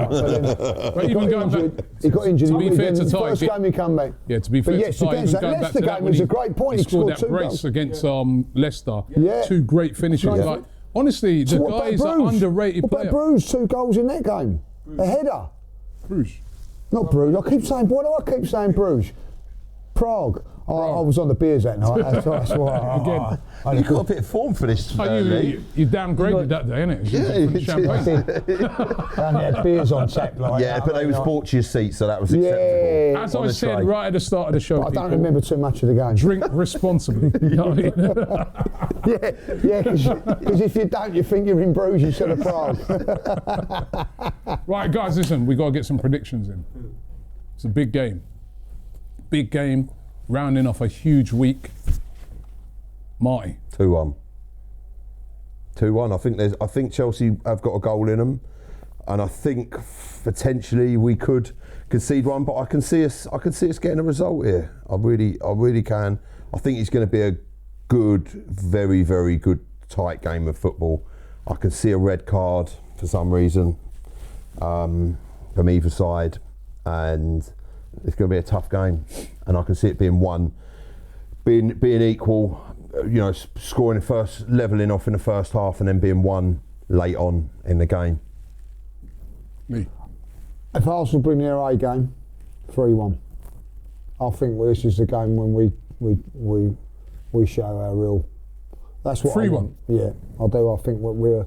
But even going back, he got injured. to be fair to Ty, first game he come back. yeah, to be fair But yes, to Ty, against even that going back Leicester to that game when was a great point. he scored that 2 brace goals. against Leicester. Yeah. 2 great finishes. Yeah. Like, honestly, the What guy about is an Bruges? underrated What player. about Bruges? 2 goals in that game. A header. Bruges. Not Bruges. I keep saying, why do I keep saying Bruges? Prague. I was on the beers that night. That's why. Again. You got a bit of form for this. You downgraded that day, innit? Yeah, Champagne. I only had beers on tap. Like, Yeah, but they was bought to your seat, so that was acceptable. As On I the said tray. right at the start of the show, I don't people, remember too much of the game. drink responsibly. You know what I mean? Yeah, because if you don't, you think you're in Bruges instead of Prague. Right, guys, listen, we got to get some predictions in. It's a big game. Big game, rounding off a huge week. Marty. 2-1. 2-1. I think Chelsea have got a goal in them, and I think potentially we could concede one. But I can see us getting a result here. I really can. I think it's going to be a good, very, very good, tight game of football. I can see a red card for some reason from either side, and it's going to be a tough game. And I can see it being being equal. You know, scoring levelling off in the first half, and then being won late on in the game. Me. If Arsenal bring their A game, 3-1. I think this is the game when we show our real. That's what 3-1. Yeah, I do. I think we're.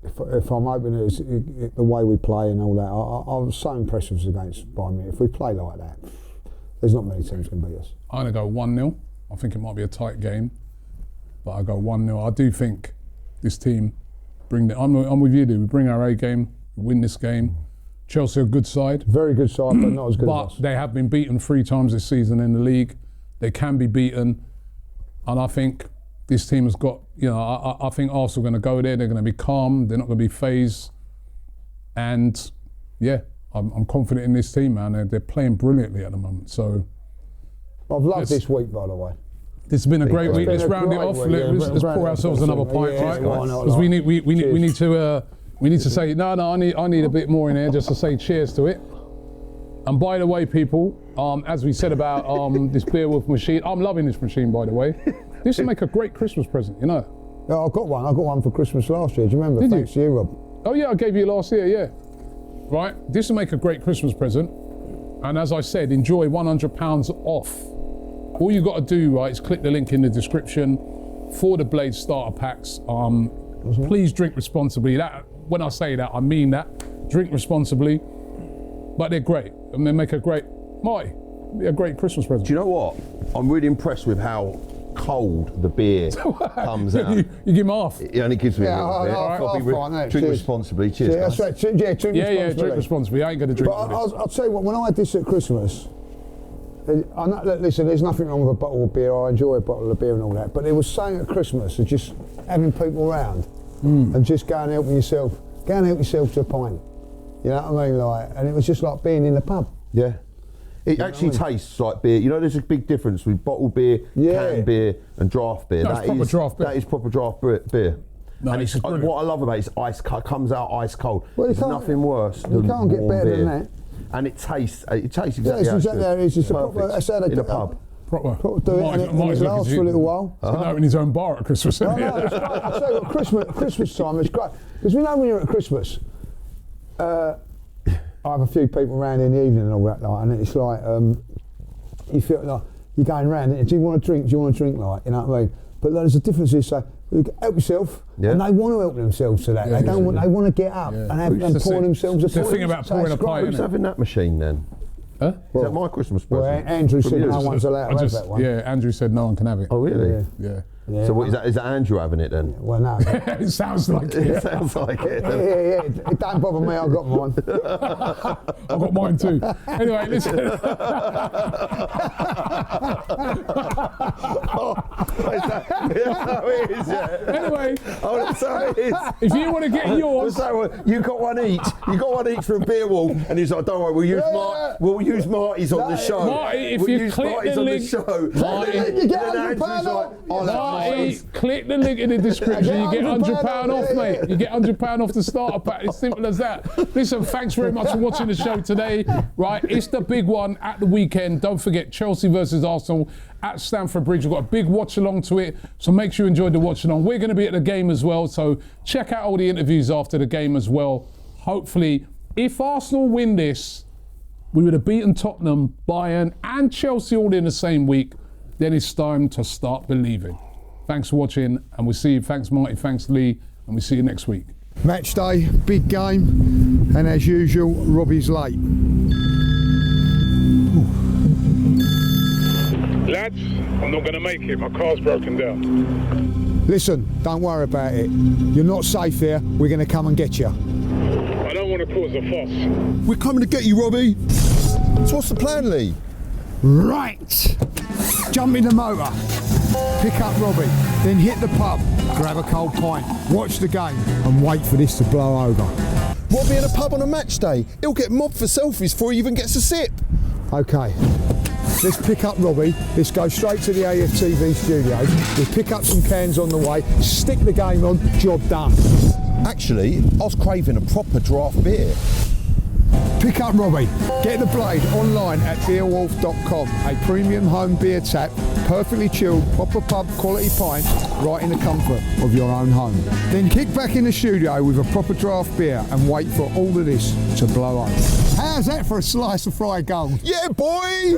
If I'm hoping it's the way we play and all that, I was so impressed with us against Bayern Munich. If we play like that, there's not many teams can beat us. I'm going to go 1-0. I think it might be a tight game. but I go 1-0. I do think this team I'm with you, dude. We bring our A game, we win this game. Chelsea are a good side. Very good side, but not as good as us. But they have been beaten 3 times this season in the league. They can be beaten. And I think this team has got, I think Arsenal are going to go there. They're going to be calm. They're not going to be phased. And yeah, I'm confident in this team, man. They're playing brilliantly at the moment. So I've loved this week, by the way. This has been a great week. Let's round it off. Let's pour ourselves another pint, right? Because we need to say no. I need a bit more in here just to say cheers to it. And by the way, people, as we said about this Beerwulf machine, I'm loving this machine. By the way, this will make a great Christmas present. Yeah, I got one. I got one for Christmas last year. Do you remember? Thanks to you, Rob. Oh yeah, I gave you last year. Yeah. Right. This will make a great Christmas present. And as I said, enjoy £100 off. All you got to do, right, is click the link in the description for the Blade starter packs. Please drink responsibly. When I say that, I mean that. Drink responsibly. But they're great, and they make a great Christmas present. Do you know what? I'm really impressed with how cold the beer comes out. You give them half. It only gives me a little bit. Drink responsibly. Cheers. That's right. Drink responsibly. Drink responsibly. I ain't going to drink. But I'll tell you what. When I had this at Christmas, listen, there's nothing wrong with a bottle of beer. I enjoy a bottle of beer and all that. But there was something at Christmas of just having people around and just go and help yourself. Go and help yourself to a pint. You know what I mean? And it was just like being in the pub. Yeah. It actually tastes like beer. There's a big difference between bottled beer, canned beer, and draft beer. That's proper draft beer. That is proper draft beer. No, and what I love about it is it comes out ice cold. Well, there's nothing worse than you can't get better beer. than that. And it tastes exactly how it is. It's perfect in a pub. Proper do it, and it lasts for a little while. He's going to open his own bar at Christmas. No, it's great. I'll tell you what, Christmas time is great. Because when you're at Christmas, I have a few people around in the evening and all that, and it's like, you feel like you're going round, do you want a drink, you know what I mean? But there's a difference, you say, help yourself, and they want to help themselves to that. They want to get up and pour themselves a pint. The thing about pouring a pint. Who's having that machine then? Huh? Is that my Christmas present? Well, Andrew said no one's allowed to have that one. Yeah, Andrew said no one can have it. Oh, really? Yeah. So what, is that Andrew having it then? Well, no. It sounds like it. It sounds like it. Yeah. It don't bother me, I've got mine. I've got mine too. Anyway, listen. Anyway. Oh, that's how it is. If you want to get yours. You got one each. You got one each from Beerwulf. And he's like, don't worry, we'll use Marty's on the show. Marty, if you click the link. You get £100 off. Marty, click the link in the description. You get £100 off, mate. You get £100 off the starter pack. It's simple as that. Listen, thanks very much for watching the show today. Right, it's the big one at the weekend. Don't forget Chelsea versus Arsenal at Stamford Bridge. We've got a big watch along to it, so make sure you enjoy the watch along. We're going to be at the game as well, so check out all the interviews after the game as well. Hopefully, if Arsenal win this, we would have beaten Tottenham, Bayern, and Chelsea all in the same week. Then it's time to start believing. Thanks for watching, and we'll see you. Thanks, Marty. Thanks, Lee, and we'll see you next week. Match day, big game, and as usual, Robbie's late. Lads, I'm not going to make it. My car's broken down. Listen, don't worry about it. You're not safe here. We're going to come and get you. I don't want to cause a fuss. We're coming to get you, Robbie. So what's the plan, Lee? Right. Jump in the motor, pick up Robbie, then hit the pub, grab a cold pint, watch the game, and wait for this to blow over. Robbie in a pub on a match day. He'll get mobbed for selfies before he even gets a sip. Okay. Let's pick up Robbie, let's go straight to the AFTV studios, we'll pick up some cans on the way, stick the game on, job done. Actually, I was craving a proper draft beer. Pick up Robbie, get the Blade online at Beerwulf.com, a premium home beer tap, perfectly chilled, proper pub quality pint, right in the comfort of your own home. Then kick back in the studio with a proper draft beer and wait for all of this to blow over. How's that for a slice of fried gold? Yeah, boy!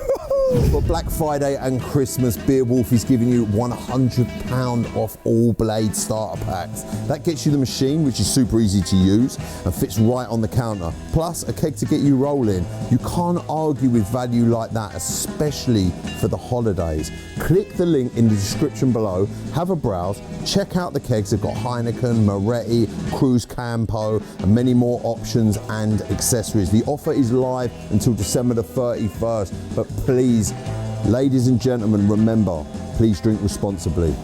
For Black Friday and Christmas, Beerwulf is giving you £100 off all Blade starter packs. That gets you the machine, which is super easy to use and fits right on the counter. Plus a keg to get you rolling. You can't argue with value like that, especially for the holidays. Click the link in the description below, have a browse, check out the kegs. They've got Heineken, Moretti, Cruz Campo, and many more options and accessories. The offer is live until December the 31st, but please, ladies and gentlemen, remember, please drink responsibly.